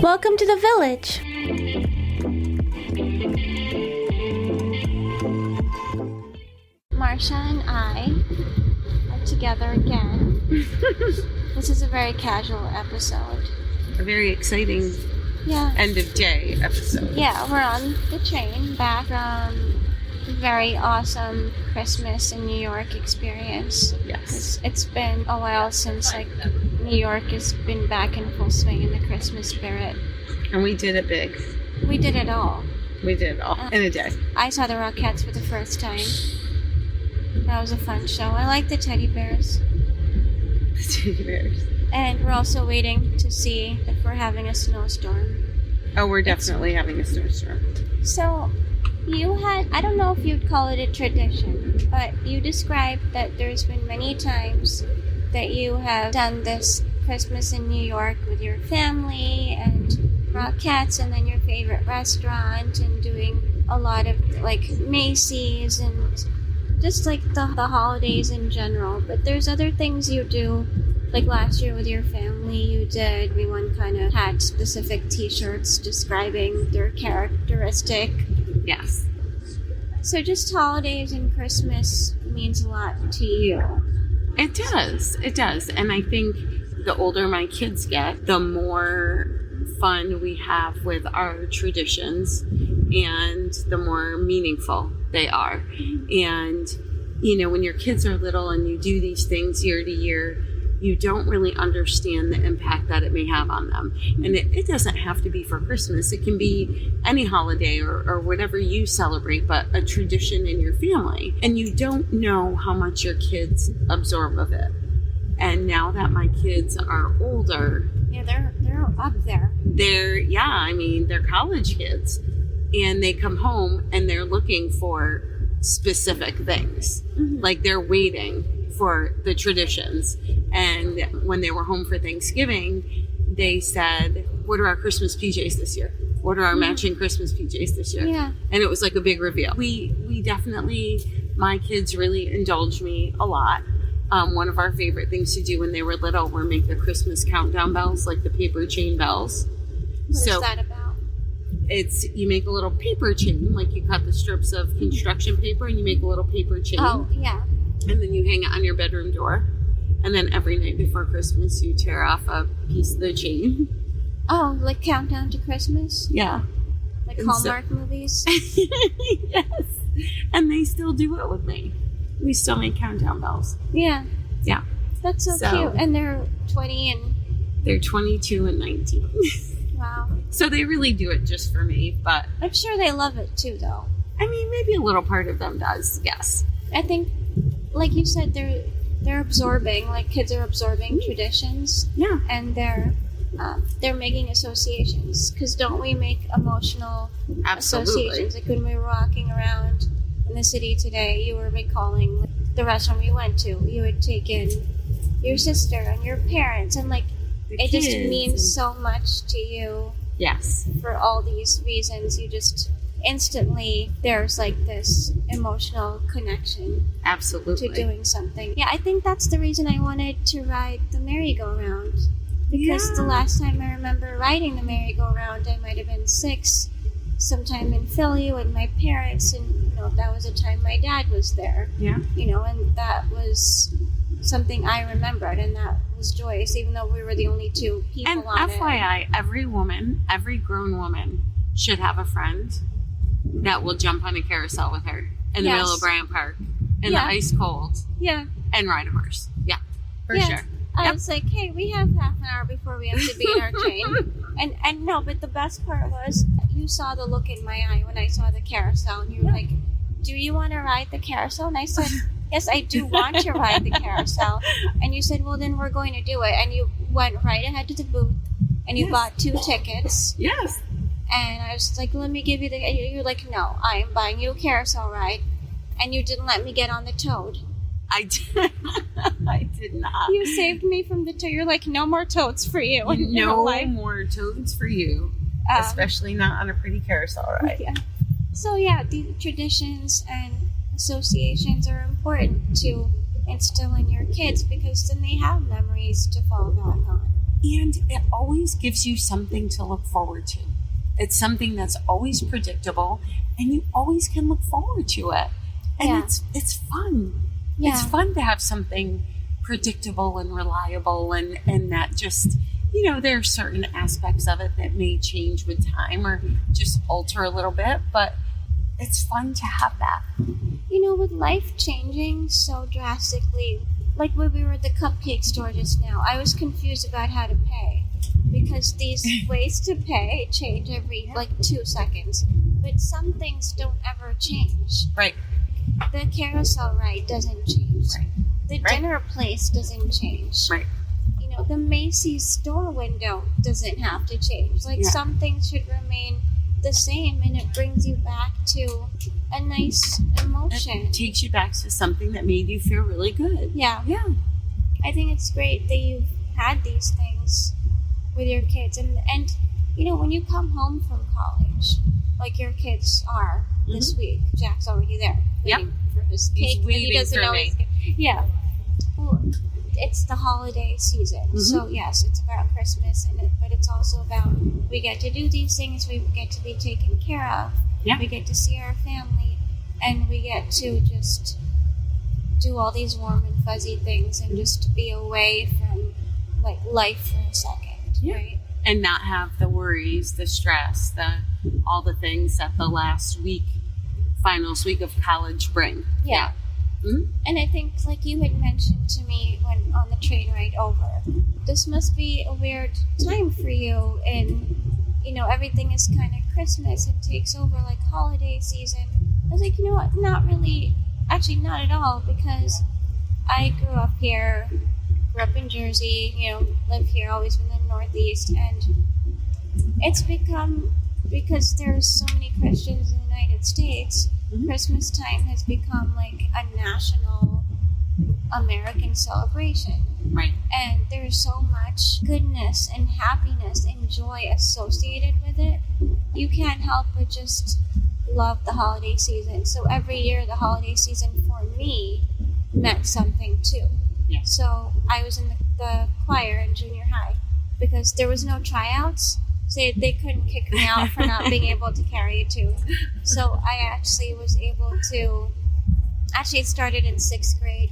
Welcome to the village. Marcia and I are together again. This is a very casual episode. A very exciting end of day episode. Yeah, we're on the train back from a very awesome Christmas in New York experience. Yes. It's been a while since New York has been back in full swing in the Christmas spirit. And we did it big. We did it all. We did it all in a day. I saw the Rockettes for the first time. That was a fun show. I like the teddy bears. The teddy bears. And we're also waiting to see if we're having a snowstorm. Oh, we're definitely having a snowstorm. So, I don't know if you'd call it a tradition, but you described that there's been many times that you have done this Christmas in New York with your family and Rockettes and then your favorite restaurant and doing a lot of Macy's and just the holidays in general. But there's other things you do. Like last year with your family, everyone kind of had specific t-shirts describing their characteristic. Yes. So just holidays and Christmas means a lot to you. It does. And I think the older my kids get, the more fun we have with our traditions and the more meaningful they are. And, when your kids are little and you do these things year to year, you don't really understand the impact that it may have on them. And it doesn't have to be for Christmas. It can be any holiday or whatever you celebrate, but a tradition in your family. And you don't know how much your kids absorb of it. And now that my kids are older... Yeah, they're up there. They're college kids. And they come home and they're looking for specific things. Mm-hmm. Like they're waiting for the traditions. And when they were home for Thanksgiving, they said, what are our Christmas PJs this year? What are our matching Christmas PJs this year? Yeah. And it was like a big reveal. We definitely, my kids really indulged me a lot. One of our favorite things to do when they were little were make the Christmas countdown bells, like the paper chain bells. What is that about? You make a little paper chain, like you cut the strips of construction paper and you make a little paper chain. Oh, yeah. And then you hang it on your bedroom door. And then every night before Christmas, you tear off a piece of the chain. Oh, like Countdown to Christmas? Yeah. Like Hallmark movies? Yes. And they still do it with me. We still make countdown bells. Yeah. Yeah. That's so cute. And they're 20 and... They're 22 and 19. Wow. So they really do it just for me, but... I'm sure they love it too, though. I mean, maybe a little part of them does, yes. I think, like you said, they're absorbing, kids are absorbing traditions. Yeah. And they're making associations. Because don't we make emotional associations? Like when we were walking around in the city today, you were recalling the restaurant we went to. You had taken your sister and your parents, and it just means so much to you. Yes. For all these reasons, you just instantly, there's this emotional connection. Absolutely. To doing something. Yeah, I think that's the reason I wanted to ride the merry-go-round. Because the last time I remember riding the merry-go-round, I might have been 6, sometime in Philly with my parents, and that was a time my dad was there. Yeah. And that was something I remembered, and that was joyous, even though we were the only 2 people on it. And FYI, every grown woman should have a friend that will jump on a carousel with her in the middle of Bryant Park in the ice cold. Yeah. And ride a horse. Yeah, for sure. I was like, hey, we have half an hour before we have to be in our train. And no, but the best part was you saw the look in my eye when I saw the carousel, and you were like, do you want to ride the carousel? And I said, yes, I do want to ride the carousel. And you said, well, then we're going to do it. And you went right ahead to the booth, and you bought 2 tickets. Yes. And I was like, let me give you you're like, no, I am buying you a carousel ride. And you didn't let me get on the toad. I did not. You saved me from the toad. You're like, no more toads for you. No more toads for you. Especially not on a pretty carousel ride. Yeah. So the traditions and associations are important to instill in your kids, because then they have memories to fall back on. And it always gives you something to look forward to. It's something that's always predictable, and you always can look forward to it. And it's fun. Yeah. It's fun to have something predictable and reliable, and that just, there are certain aspects of it that may change with time or just alter a little bit, but it's fun to have that. With life changing so drastically, like when we were at the cupcake store just now, I was confused about how to pay because these ways to pay change every 2 seconds, but some things don't ever change. Right. The carousel ride doesn't change. Right. The dinner place doesn't change. Right. The Macy's store window doesn't have to change. Some things should remain the same, and it brings you back to a nice emotion. It takes you back to something that made you feel really good. Yeah. Yeah. I think it's great that you've had these things with your kids. And when you come home from college, like your kids are this week, Jack's already there waiting for his cake. He's waiting he doesn't for always me. Yeah. Well, it's the holiday season. So yes, it's about Christmas, but it's also about we get to do these things, we get to be taken care of, we get to see our family, and we get to just do all these warm and fuzzy things and just be away from life for a second, right? And not have the worries, the stress, all the things that the finals week of college bring. Yeah. Mm-hmm. And I think, like you had mentioned to me when on the train ride over, this must be a weird time for you, and everything is kind of Christmas and takes over holiday season. I was like, what? Not really. Actually, not at all, because I grew up here, grew up in Jersey, live here, always been in the Northeast, and it's become, because there's so many Christians in the United States, Christmas time has become a national American celebration. Right. And there's so much goodness and happiness and joy associated with it. You can't help but just love the holiday season. So every year the holiday season for me meant something too. Yeah. So I was in the choir in junior high because there was no tryouts. So they couldn't kick me out for not being able to carry a tune. So I actually was able to... Actually, it started in 6th grade.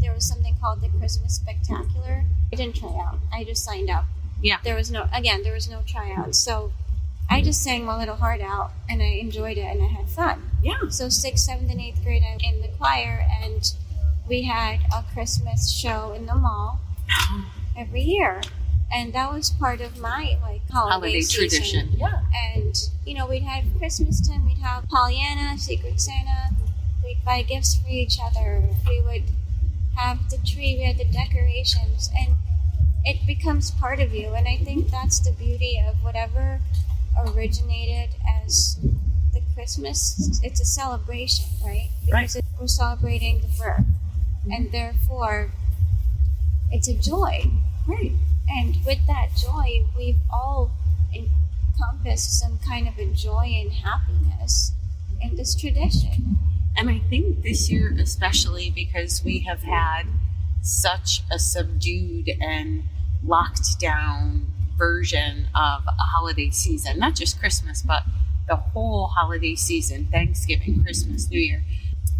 There was something called the Christmas Spectacular. I didn't try out. I just signed up. Yeah. There was no tryouts. So I just sang my little heart out, and I enjoyed it, and I had fun. Yeah. So 6th, 7th, and 8th grade, I was in the choir, and we had a Christmas show in the mall every year. And that was part of my holiday tradition. Yeah. And we'd have Christmas time. We'd have Pollyanna, Secret Santa. We'd buy gifts for each other. We would have the tree. We had the decorations, and it becomes part of you. And I think that's the beauty of whatever originated as the Christmas. It's a celebration, right? Because we're celebrating the birth, and therefore it's a joy. Right. And with that joy, we've all encompassed some kind of a joy and happiness in this tradition. And I think this year, especially because we have had such a subdued and locked down version of a holiday season, not just Christmas, but the whole holiday season, Thanksgiving, Christmas, New Year.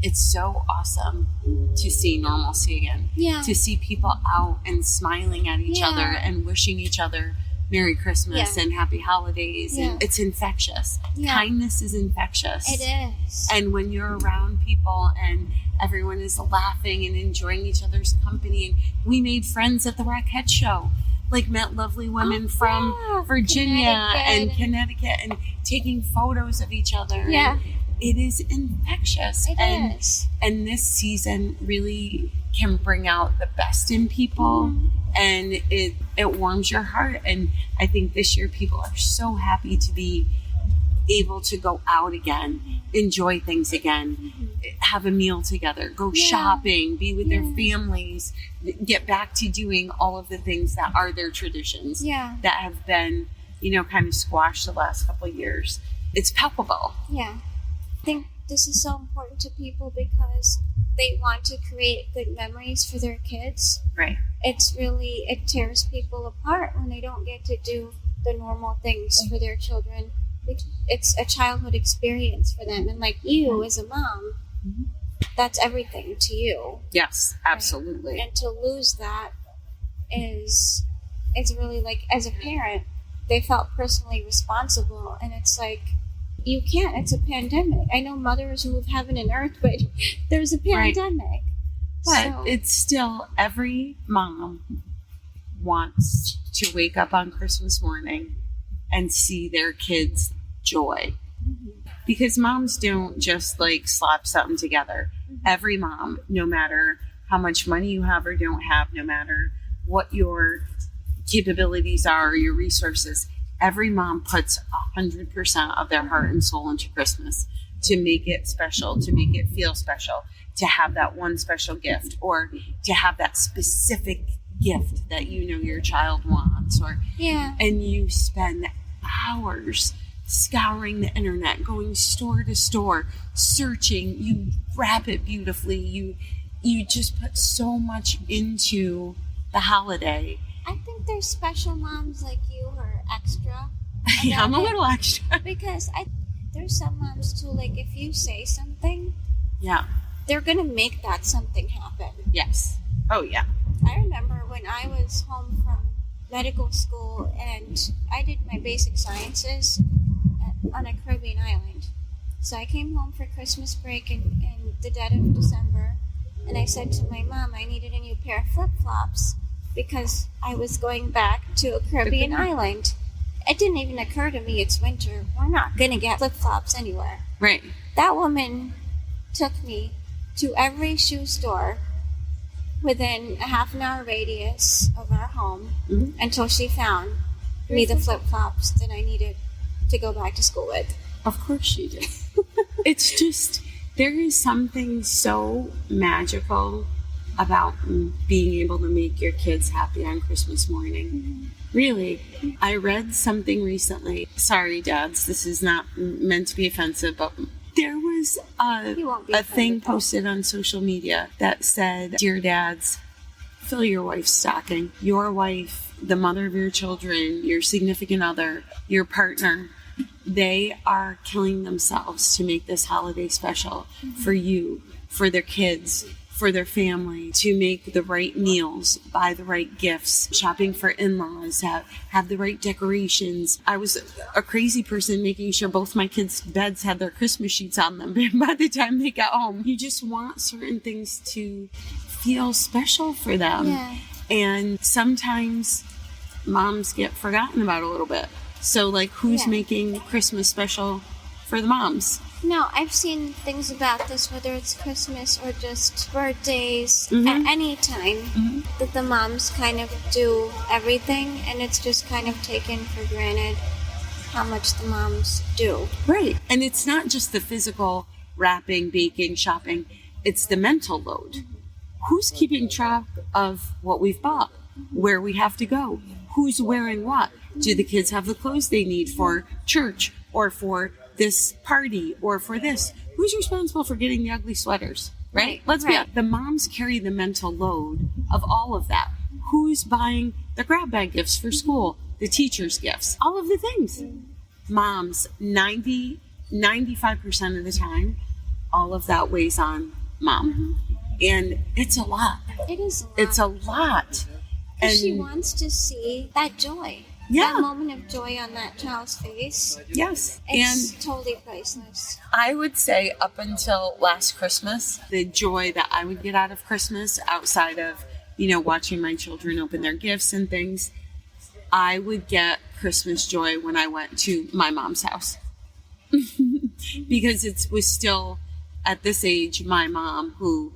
It's so awesome to see normalcy again. Yeah. To see people out and smiling at each other and wishing each other Merry Christmas and Happy Holidays. Yeah. And it's infectious. Yeah. Kindness is infectious. It is. And when you're around people and everyone is laughing and enjoying each other's company. And we made friends at the Rockette show. Met lovely women from Virginia and Connecticut and taking photos of each other. Yeah. And it is infectious. It is. And this season really can bring out the best in people, and it warms your heart. And I think this year people are so happy to be able to go out again, enjoy things again, have a meal together, go shopping, be with their families, get back to doing all of the things that are their traditions that have been, kind of squashed the last couple of years. It's palpable. Yeah. I think this is so important to people because they want to create good memories for their kids. Right. It tears people apart when they don't get to do the normal things for their children. It's a childhood experience for them. And like you as a mom, that's everything to you. Yes, absolutely. Right? And to lose that is really like, as a parent, they felt personally responsible. And it's like, you can't. It's a pandemic. I know mothers move heaven and earth, but there's a pandemic. Right. But it's still, every mom wants to wake up on Christmas morning and see their kids' joy. Because moms don't just like slap something together. Every mom, no matter how much money you have or don't have, no matter what your capabilities are or your resources, every mom puts 100% of their heart and soul into Christmas to make it special, to make it feel special, to have that one special gift, or to have that specific gift that you know your child wants. And you spend hours scouring the internet, going store to store, searching. You wrap it beautifully. You just put so much into the holiday. I think there's special moms like you who are extra. Yeah, I'm a little extra. Because there's some moms too, like if you say something, they're going to make that something happen. Yes. Oh, yeah. I remember when I was home from medical school and I did my basic sciences on a Caribbean island. So I came home for Christmas break in the dead of December, and I said to my mom I needed a new pair of flip-flops because I was going back to a Caribbean island. It didn't even occur to me it's winter. We're not going to get flip-flops anywhere. Right. That woman took me to every shoe store within a half an hour radius of our home until she found me the flip-flops that I needed to go back to school with. Of course she did. It's just, there is something so magical about being able to make your kids happy on Christmas morning. Really. I read something recently. Sorry, dads, this is not meant to be offensive, but there was a thing posted on social media that said, "Dear dads, fill your wife's stocking. Your wife, the mother of your children, your significant other, your partner, they are killing themselves to make this holiday special for you, for their kids, for their family, to make the right meals, buy the right gifts, shopping for in-laws, have the right decorations." I was a crazy person making sure both my kids' beds had their Christmas sheets on them by the time they got home. You just want certain things to feel special for them. Yeah. And sometimes moms get forgotten about a little bit. So, like, who's making Christmas special for the moms? No, I've seen things about this, whether it's Christmas or just birthdays, at any time, that the moms kind of do everything, and it's just kind of taken for granted how much the moms do. Right. And it's not just the physical wrapping, baking, shopping, it's the mental load. Who's keeping track of what we've bought, where we have to go, who's wearing what? Do the kids have the clothes they need for church or for this party or for this? Who's responsible for getting the ugly sweaters, right? Let's be honest. The moms carry the mental load of all of that. Who's buying the grab bag gifts for school, the teacher's gifts, all of the things? Moms, 95% of the time, all of that weighs on mom. And it's a lot. It is a lot. It's a lot. And she wants to see that joy. Yeah. That moment of joy on that child's face. Yes. It's totally priceless. I would say up until last Christmas, the joy that I would get out of Christmas, outside of, watching my children open their gifts and things, I would get Christmas joy when I went to my mom's house. Because it was still, at this age, my mom who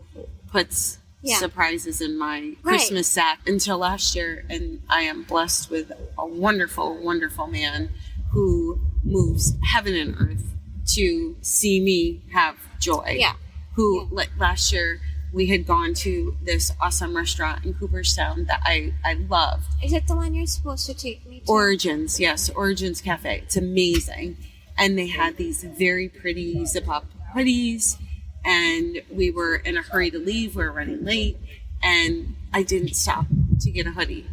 puts surprises in my Christmas sack until last year. And I am blessed with a wonderful, wonderful man who moves heaven and earth to see me have joy. Yeah. Like last year, we had gone to this awesome restaurant in Cooperstown that I loved. Is it the one you're supposed to take me to? Origins Cafe. It's amazing. And they had these very pretty zip-up hoodies, and we were in a hurry to leave. We were running late, and I didn't stop to get a hoodie.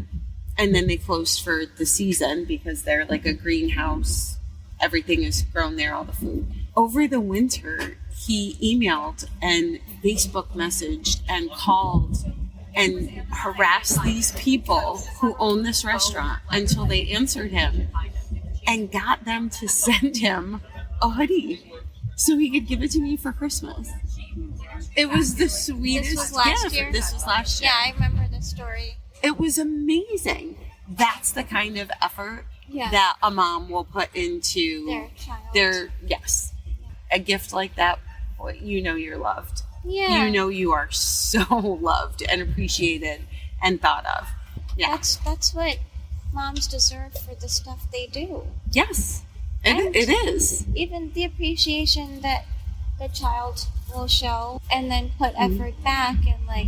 And then they closed for the season because they're like a greenhouse. Everything is grown there, all the food. Over the winter, he emailed and Facebook messaged and called and harassed these people who own this restaurant until they answered him and got them to send him a hoodie so he could give it to me for Christmas. It was the sweetest This was last gift. year? This was last year. Yeah, I remember the story. It was amazing. That's the kind of effort Yeah. that a mom will put into Their child. yes. A gift like that, boy, you know you're loved. Yeah. You know you are so loved and appreciated and thought of. Yeah. That's what moms deserve for the stuff they do. Yes. And It is. even the appreciation that the child will show and then put Mm-hmm. effort back and like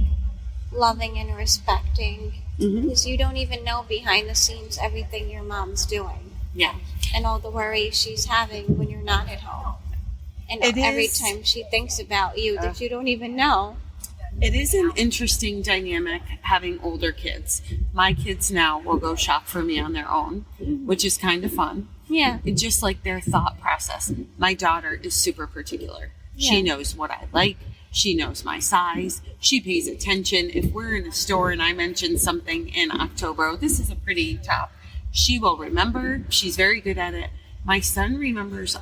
loving and respecting, Mm-hmm. because you don't even know behind the scenes everything your mom's doing Yeah. and all the worries she's having when you're not at home, and It every is- time she thinks about you that you don't even know. It is an interesting dynamic having older kids. My kids now will go shop for me on their own, which is kind of fun. Yeah. It's just like their thought process. My daughter is super particular. She Yeah. knows what I like. She knows my size. She pays attention. If we're in a store and I mention something in October, oh, this is a pretty top, she will remember. She's very good at it. My son remembers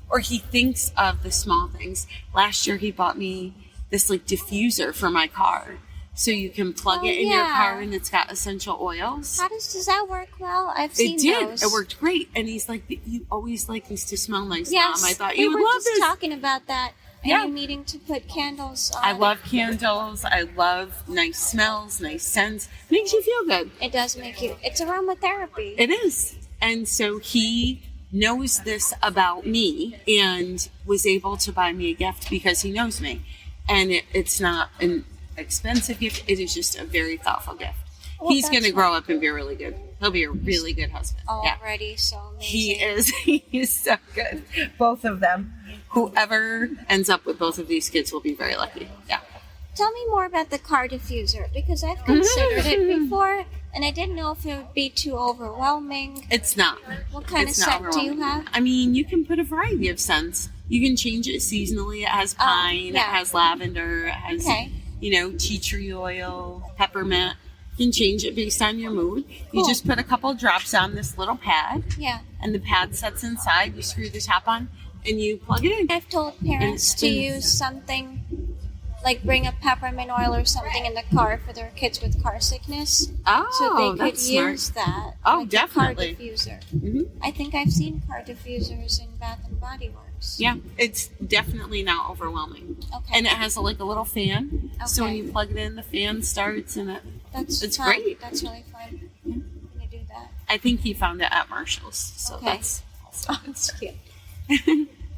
or he thinks of the small things. Last year he bought me this like diffuser for my car. So you can plug Oh, it in your yeah. car and it's got essential oils. How does that work? Well, I've seen It did. those. It worked great. And he's like, you always like these to smell nice, Yes, Mom. I thought we you would were love just this. talking about that. And Yeah. you needing to put candles on. I love candles. I love nice smells, nice scents. Makes you feel good. It does make you. It's aromatherapy. It is. And so he knows this about me and was able to buy me a gift because he knows me. And it's not an expensive gift. It is just a very thoughtful gift. Well, He's that's going to grow up and be really good. He'll be a really good husband. Yeah. Already so amazing. He is. He is so good. Both of them. Whoever ends up with both of these kids will be very lucky. Yeah. Tell me more about the car diffuser, because I've considered it before, and I didn't know if it would be too overwhelming. It's not. What kind It's of not scent do you overwhelming. have? I mean, you can put a variety of scents. You can change it seasonally. It has pine, yeah. it has lavender, it has, Okay. tea tree oil, peppermint. You can change it based on your mood. Cool. You just put a couple drops on this little pad, Yeah. and the pad sets inside. You screw the top on, and you plug it in. I've told parents to use something, like bring a peppermint oil or something in the car for their kids with car sickness. Oh, So they could that's smart. use that. Oh, like definitely. A car diffuser. Mhm. I think I've seen car diffusers in Bath and Body Works. Yeah, it's definitely not overwhelming. Okay. And it has a little fan. So when Okay. you plug it in, the fan starts, and it's fun. great. That's really fun. I'm gonna do that. I think he found it at Marshall's. So Okay. that's Oh, that's cute.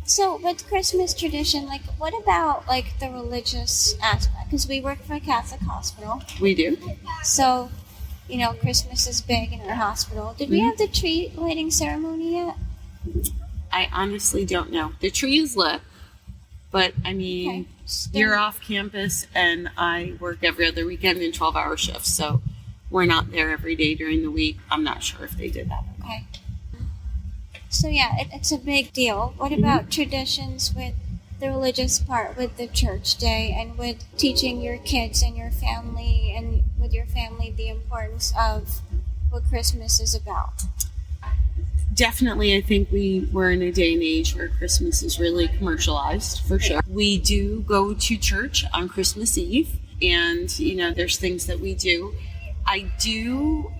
So with Christmas tradition, like what about like the religious aspect? Because we work for a Catholic hospital, we do. so Christmas is big in our hospital. Did we Mhm. have the tree lighting ceremony yet? I honestly don't know. The tree is lit, but I mean, Okay. you're off campus, and I work every other weekend in 12-hour shifts, so we're not there every day during the week. I'm not sure if they did that. Okay. So yeah, it's a big deal. What about traditions with the religious part, with the church day, and with teaching your kids and your family, and with your family, the importance of what Christmas is about? Definitely, I think we're in a day and age where Christmas is really commercialized, for sure. We do go to church on Christmas Eve, and, there's things that we do. I do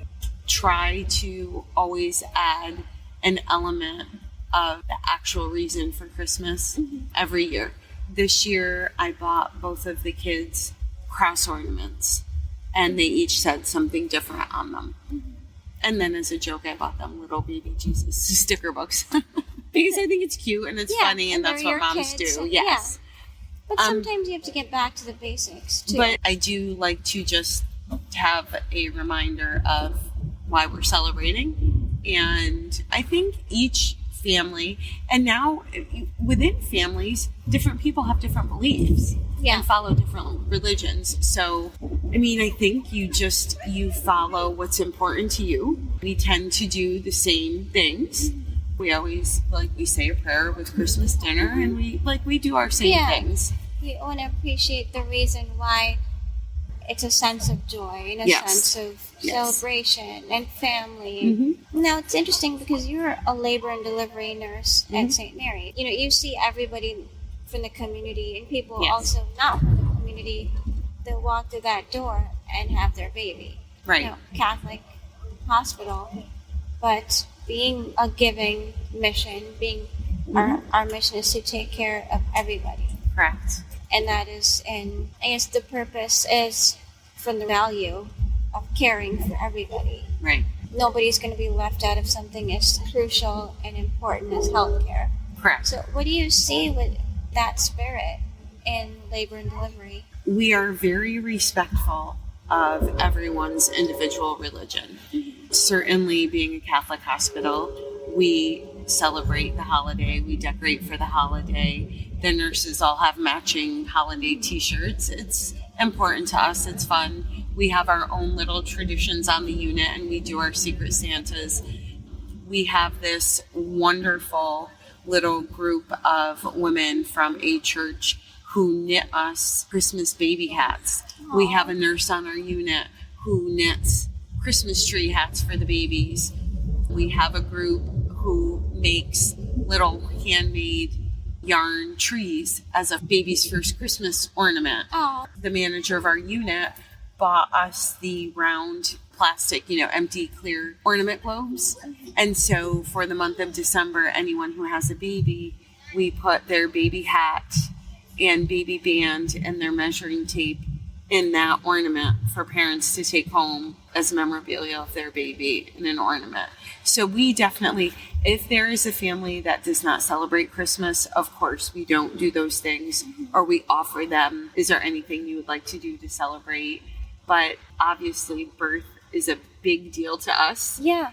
try to always add an element of the actual reason for Christmas every year. This year, I bought both of the kids cross ornaments, and they each said something different on them. And then as a joke, I bought them little baby Jesus sticker books because I think it's cute and it's Yeah, funny, and and that's they're what your moms kids, do. and- Yes. But sometimes you have to get back to the basics too. But I do like to just have a reminder of why we're celebrating. And I think each family. And now within families, different people have different beliefs and follow different religions. So, I mean, I think you follow what's important to you. We tend to do the same things. We always, we say a prayer with Christmas dinner, and we do our same things. You want to appreciate the reason why it's a sense of joy and a sense of celebration and family. Mm-hmm. Now, it's interesting because you're a labor and delivery nurse at St. Mary. You see everybody from the community and people also not from the community that walk through that door and have their baby. Right. Catholic hospital, but being a giving mission, our mission is to take care of everybody. Correct. And that is, and I guess the purpose is from the value of caring for everybody. Right. Nobody's going to be left out of something as crucial and important as healthcare. Correct. So what do you see with that spirit in labor and delivery? We are very respectful of everyone's individual religion. Certainly, being a Catholic hospital, we celebrate the holiday, we decorate for the holiday. The nurses all have matching holiday t-shirts. It's important to us. It's fun. We have our own little traditions on the unit, and we do our Secret Santas. We have this wonderful little group of women from a church who knit us Christmas baby hats. Aww. We have a nurse on our unit who knits Christmas tree hats for the babies. We have a group who makes little handmade yarn trees as a baby's first Christmas ornament. Aww. The manager of our unit bought us the round plastic, empty, clear ornament globes. And so for the month of December, anyone who has a baby, we put their baby hat and baby band and their measuring tape in that ornament for parents to take home as memorabilia of their baby in an ornament. So we definitely, if there is a family that does not celebrate Christmas, of course, we don't do those things, or we offer them, is there anything you would like to do to celebrate? But obviously, birth is a big deal to us. Yeah.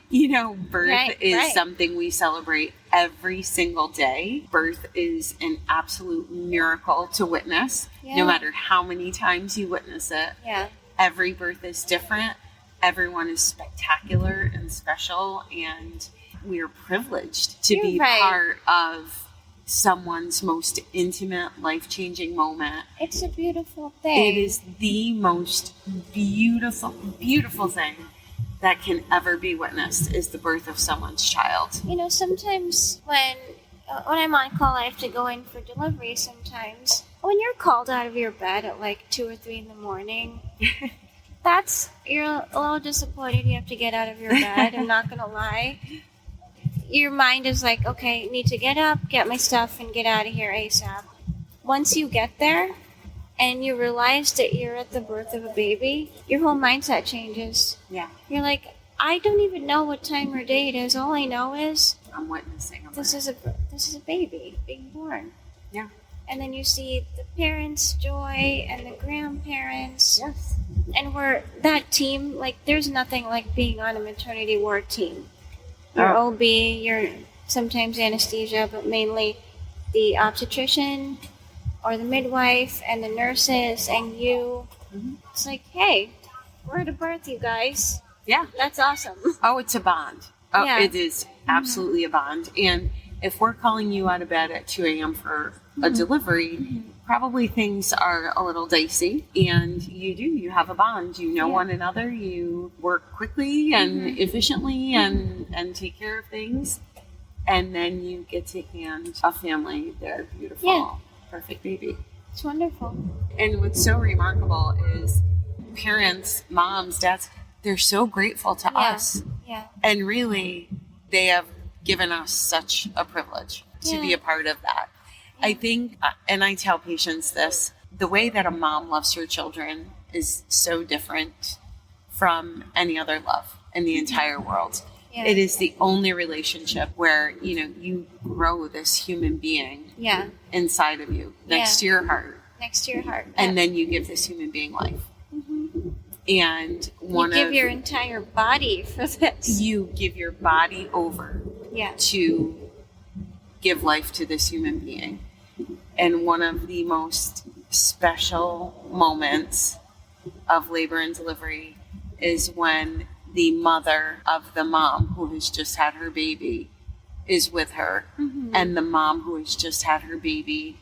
Birth is something we celebrate every single day. Birth is an absolute miracle to witness, no matter how many times you witness it. Yeah. Every birth is different. Everyone is spectacular and special, and we are privileged to be part of someone's most intimate, life-changing moment. It's a beautiful thing. It is the most beautiful, beautiful thing that can ever be witnessed, is the birth of someone's child. Sometimes when I'm on call, I have to go in for delivery sometimes. When you're called out of your bed at 2 or 3 in the morning, you're a little disappointed you have to get out of your bed, I'm not going to lie. Your mind is like, okay, need to get up, get my stuff, and get out of here ASAP. Once you get there and you realize that you're at the birth of a baby, your whole mindset changes. Yeah. You're like, I don't even know what time or day it is. All I know is I'm witnessing this is a baby being born. Yeah. And then you see the parents' joy and the grandparents. Yes. And we're that team, there's nothing like being on a maternity ward team. Your OB, your sometimes anesthesia, but mainly the obstetrician or the midwife and the nurses and you. Mm-hmm. It's like, hey, we're at a birth, you guys. Yeah. That's awesome. Oh, it's a bond. Oh, yeah. It is absolutely a bond. And if we're calling you out of bed at 2 a.m. for a delivery, probably things are a little dicey. And you have a bond. You know one another. You work quickly and efficiently and take care of things. And then you get to hand a family their beautiful, perfect baby. It's wonderful. And what's so remarkable is parents, moms, dads, they're so grateful to us. Yeah. And really, they have given us such a privilege to be a part of that. Yeah. I think, and I tell patients this, the way that a mom loves her children is so different from any other love in the entire world. Yeah. It is the only relationship where, you grow this human being inside of you, next to your heart. Next to your heart. And then you give this human being life. Mm-hmm. And you give your entire body for this. You give your body over to give life to this human being. And one of the most special moments of labor and delivery is when the mother of the mom who has just had her baby is with her, and the mom who has just had her baby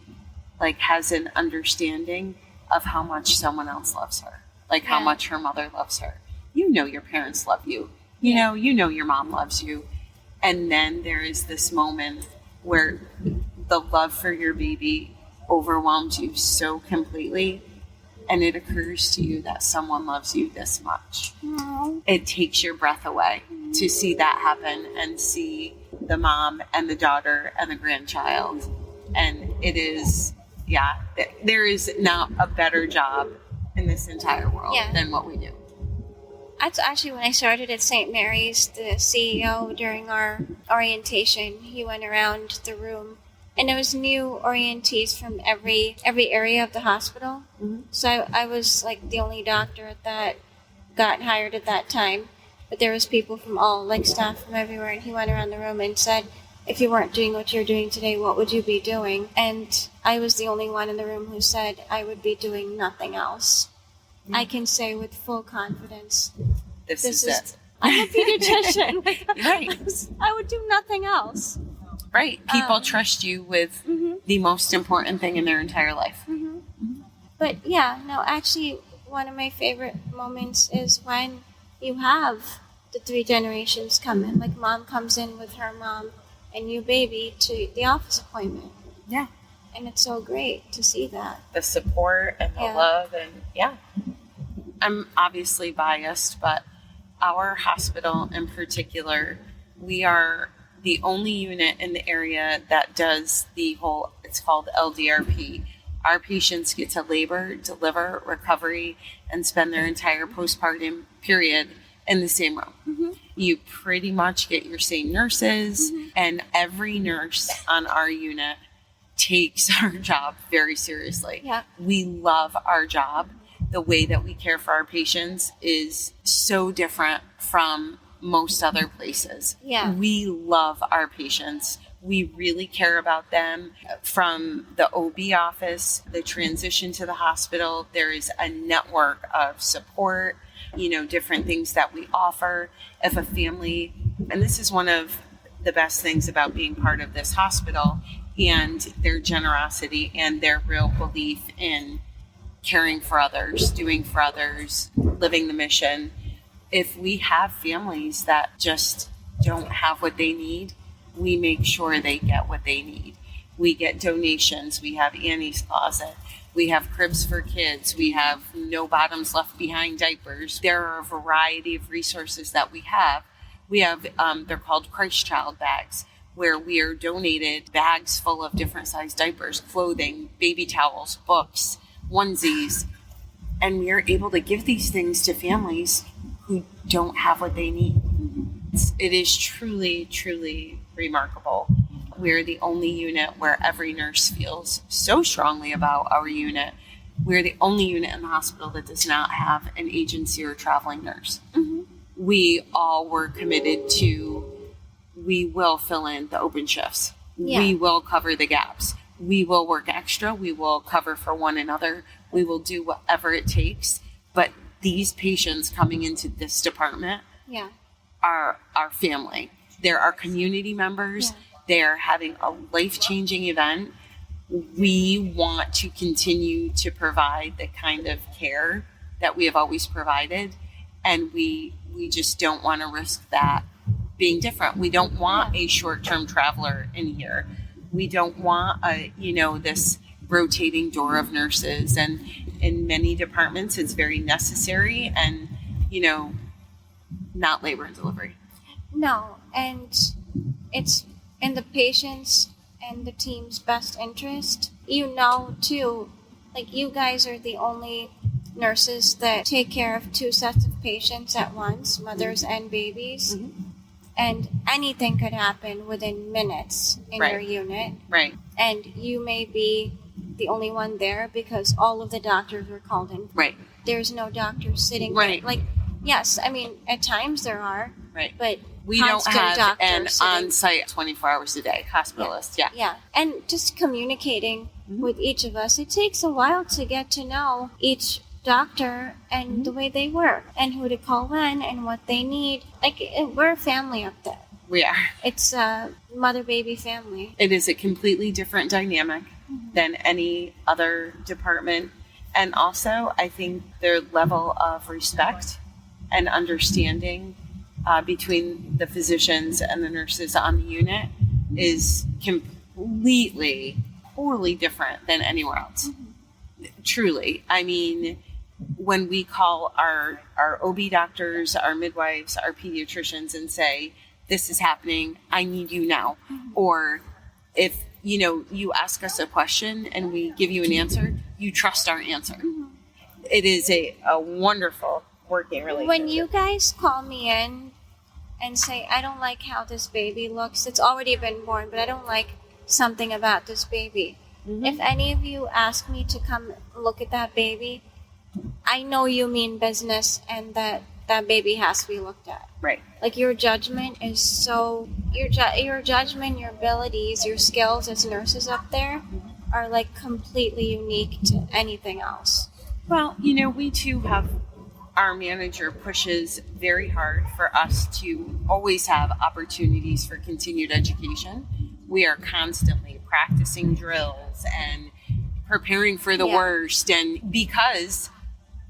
like has an understanding of how much someone else loves her, like how much her mother loves her. You know your parents love you. You know your mom loves you. And then there is this moment where the love for your baby overwhelms you so completely, and it occurs to you that someone loves you this much. Aww. It takes your breath away to see that happen and see the mom and the daughter and the grandchild. And it is, there is not a better job in this entire world than what we do. That's actually when I started at St. Mary's. The CEO, during our orientation, he went around the room, and there was new orientees from every area of the hospital. So I was like the only doctor that got hired at that time, but there was people from all, like staff from everywhere, and he went around the room and said, if you weren't doing what you're doing today, what would you be doing? And I was the only one in the room who said I would be doing nothing else. I can say with full confidence, this is it. I'm a pediatrician. Right. I would do nothing else. Right. People trust you with the most important thing in their entire life. But actually, one of my favorite moments is when you have the three generations come in. Like mom comes in with her mom and you baby to the office appointment. Yeah. And it's so great to see that. The support and the love and I'm obviously biased, but our hospital in particular, we are the only unit in the area that does it's called LDRP. Our patients get to labor, deliver, recovery, and spend their entire postpartum period in the same room. You pretty much get your same nurses, and every nurse on our unit takes our job very seriously. Yeah. We love our job. The way that we care for our patients is so different from most other places. Yeah. We love our patients. We really care about them. From the OB office, the transition to the hospital, there is a network of support, different things that we offer. If a family, and this is one of the best things about being part of this hospital, and their generosity and their real belief in caring for others, doing for others, living the mission. If we have families that just don't have what they need, we make sure they get what they need. We get donations. We have Annie's Closet. We have cribs for kids. We have no bottoms left behind diapers. There are a variety of resources that we have. We have, they're called Christ Child bags, where we are donated bags full of different size diapers, clothing, baby towels, books, onesies, and we are able to give these things to families who don't have what they need. It is truly, truly remarkable. We're the only unit where every nurse feels so strongly about our unit. We're the only unit in the hospital that does not have an agency or traveling nurse. We all were committed to, we will fill in the open shifts. We will cover the gaps. We will work extra. We will cover for one another. We will do whatever it takes. But these patients coming into this department are our family. They're our community members. They're having a life-changing event. We want to continue to provide the kind of care that we have always provided. And we just don't want to risk that being different. We don't want a short-term traveler in here. We don't want this rotating door of nurses, and in many departments it's very necessary and not labor and delivery. No, and it's in the patient's and the team's best interest. Too, like you guys are the only nurses that take care of two sets of patients at once, mothers and babies. And anything could happen within minutes in your unit. Right. And you may be the only one there because all of the doctors were called in. Right. There's no doctor sitting there. Like, yes, I mean, at times there are, Right. But we don't have an sitting, on-site 24 hours a day hospitalist. Yeah. And just communicating with each of us. It takes a while to get to know each doctor and the way they work and who to call when and what they need. Like, we're a family up there. We are. It's a mother-baby family. It is a completely different dynamic than any other department. And also, I think their level of respect and understanding between the physicians and the nurses on the unit is completely, totally different than anywhere else. Truly. I mean, when we call our OB doctors, our midwives, our pediatricians and say, this is happening, I need you now. Or if, you ask us a question and we give you an answer, you trust our answer. It is a wonderful working relationship. When you guys call me in and say, I don't like how this baby looks, it's already been born, but I don't like something about this baby. If any of you ask me to come look at that baby, I know you mean business and that baby has to be looked at. Right. Like, your judgment is so, your judgment, your abilities, your skills as nurses up there are like completely unique to anything else. Well, we too have, our manager pushes very hard for us to always have opportunities for continued education. We are constantly practicing drills and preparing for the worst, and because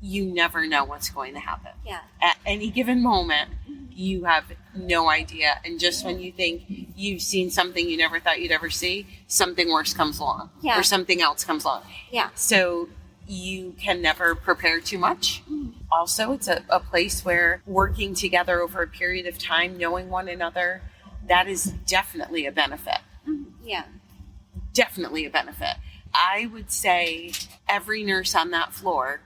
you never know what's going to happen. Yeah. At any given moment, you have no idea. And just when you think you've seen something you never thought you'd ever see, something worse comes along. Yeah. Or something else comes along. Yeah. So you can never prepare too much. Also, it's a place where working together over a period of time, knowing one another, that is definitely a benefit. Yeah. Definitely a benefit. I would say every nurse on that floor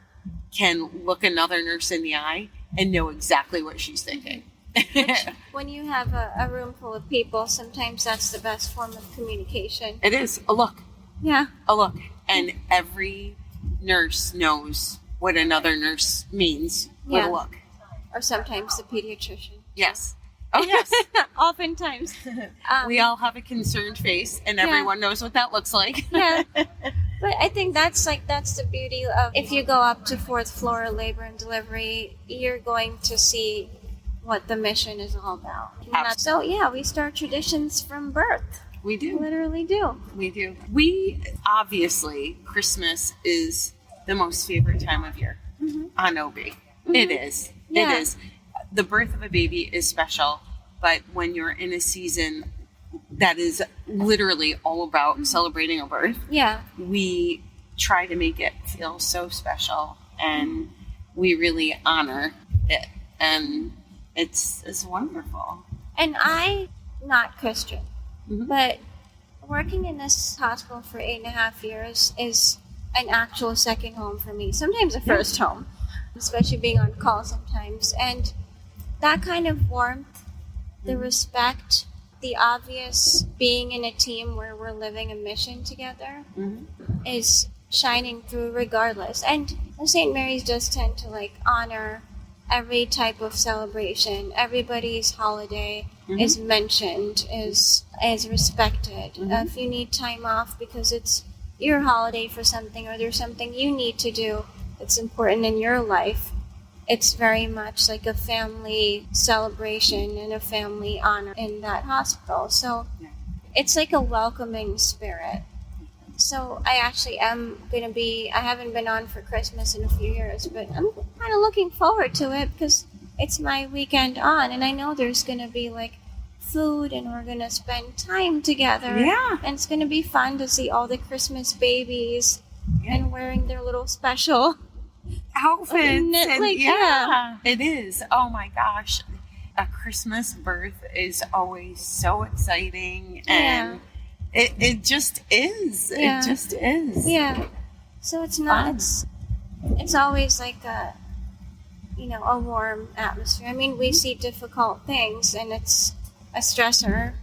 can look another nurse in the eye and know exactly what she's thinking. When you have a room full of people, sometimes that's the best form of communication. It is a look. Yeah. A look. And every nurse knows what another nurse means with a look. Or sometimes the pediatrician. Yes. Oh, yes. Oftentimes. We all have a concerned face, and everyone knows what that looks like. Yeah. But I think that's the beauty of, if you go up to 4th floor labor and delivery, you're going to see what the mission is all about. So, we start traditions from birth. We do. Literally do. We do. We, obviously, Christmas is the most favorite time of year on OB. It is. Yeah. It is. The birth of a baby is special, but when you're in a season that is literally all about celebrating a birth, we try to make it feel so special, and we really honor it, and it's wonderful. And I'm not Christian, but working in this hospital for 8.5 years is an actual second home for me. Sometimes a first home, especially being on call sometimes. And that kind of warmth, the respect, the obvious being in a team where we're living a mission together is shining through regardless. And St. Mary's does tend to honor every type of celebration. Everybody's holiday is mentioned, is respected. If you need time off because it's your holiday for something, or there's something you need to do that's important in your life, it's very much like a family celebration and a family honor in that hospital. So it's like a welcoming spirit. So I actually am going to be, I haven't been on for Christmas in a few years, but I'm kind of looking forward to it because it's my weekend on, and I know there's going to be food, and we're going to spend time together. Yeah. And it's going to be fun to see all the Christmas babies and wearing their little special outfits. And, it is. Oh my gosh. A Christmas birth is always so exciting, and it just is. Yeah. It just is. Yeah. So it's not, it's always like a warm atmosphere. I mean, we see difficult things, and it's a stressor,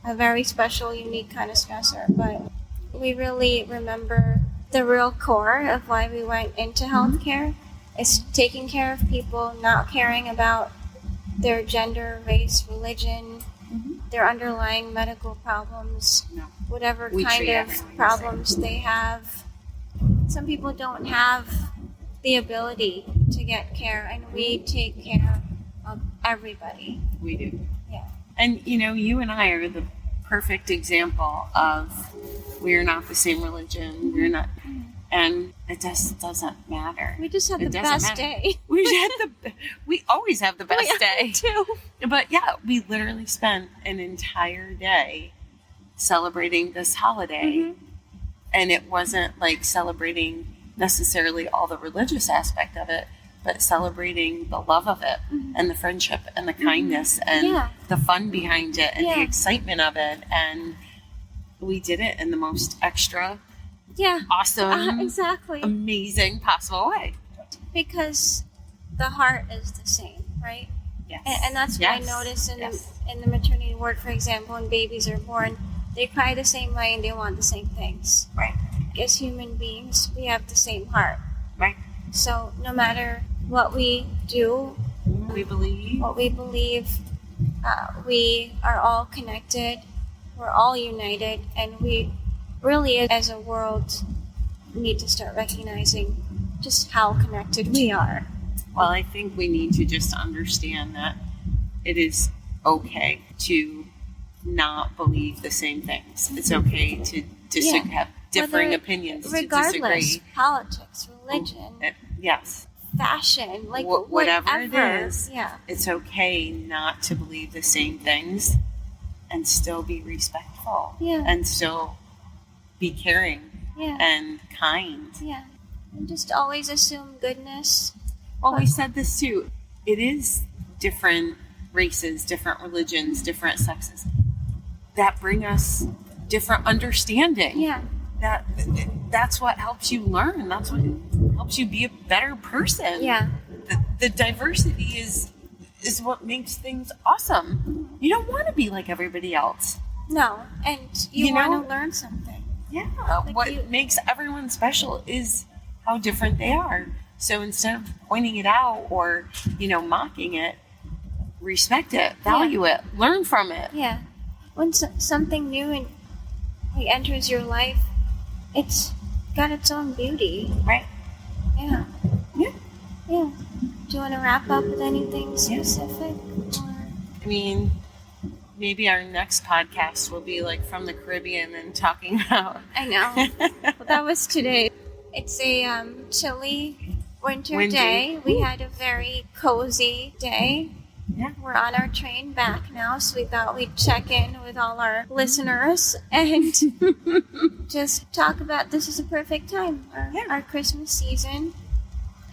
a very special, unique kind of stressor, but we really remember the real core of why we went into healthcare is taking care of people, not caring about their gender, race, religion, their underlying medical problems, No. whatever We kind treat of everyone the problems they have. Some people don't have the ability to get care, and we take care of everybody. We do. Yeah. And, you and I are the perfect example of we're not the same religion. We're not, and it just doesn't matter. We just have It the doesn't best matter. day. We always have the best day. too. But yeah, we literally spent an entire day celebrating this holiday. And it wasn't like celebrating necessarily all the religious aspect of it, but celebrating the love of it and the friendship and the kindness and the fun behind it and the excitement of it. And we did it in the most extra, awesome, exactly, amazing possible way. Because the heart is the same, right? Yes. And that's what I notice in the maternity ward, for example, when babies are born, they cry the same way and they want the same things. Right. As human beings, we have the same heart. Right. So no matter what we do, we believe, we are all connected, we're all united, and we really, as a world, need to start recognizing just how connected we are. Well, I think we need to just understand that it is okay to not believe the same things. It's okay to have differing opinions, regardless, to disagree. Politics, religion, yes, fashion, like whatever it is. Yeah, it's okay not to believe the same things and still be respectful. Yeah, and still be caring. Yeah, and kind. Yeah, and just always assume goodness. Well, we said this too. It is different races, different religions, different sexes that bring us different understanding. Yeah. That's what helps you learn. That's what helps you be a better person. Yeah. The diversity is what makes things awesome. You don't want to be like everybody else. No, and you want to learn something. Yeah. Like what makes everyone special is how different they are. So instead of pointing it out or, mocking it, respect it, value it, learn from it. Yeah. When something new enters your life, it's got its own beauty. Right. Yeah. Yeah. Yeah. Do you want to wrap up with anything specific? I mean, maybe our next podcast will be like from the Caribbean and talking about... I know. Well, that was today. It's a chilly windy day. We had a very cozy day. Yeah. We're on our train back now, so we thought we'd check in with all our listeners and just talk about this is a perfect time, our Christmas season.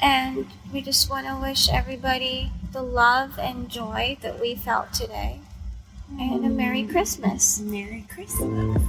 And we just want to wish everybody the love and joy that we felt today. And a Merry Christmas. Merry Christmas.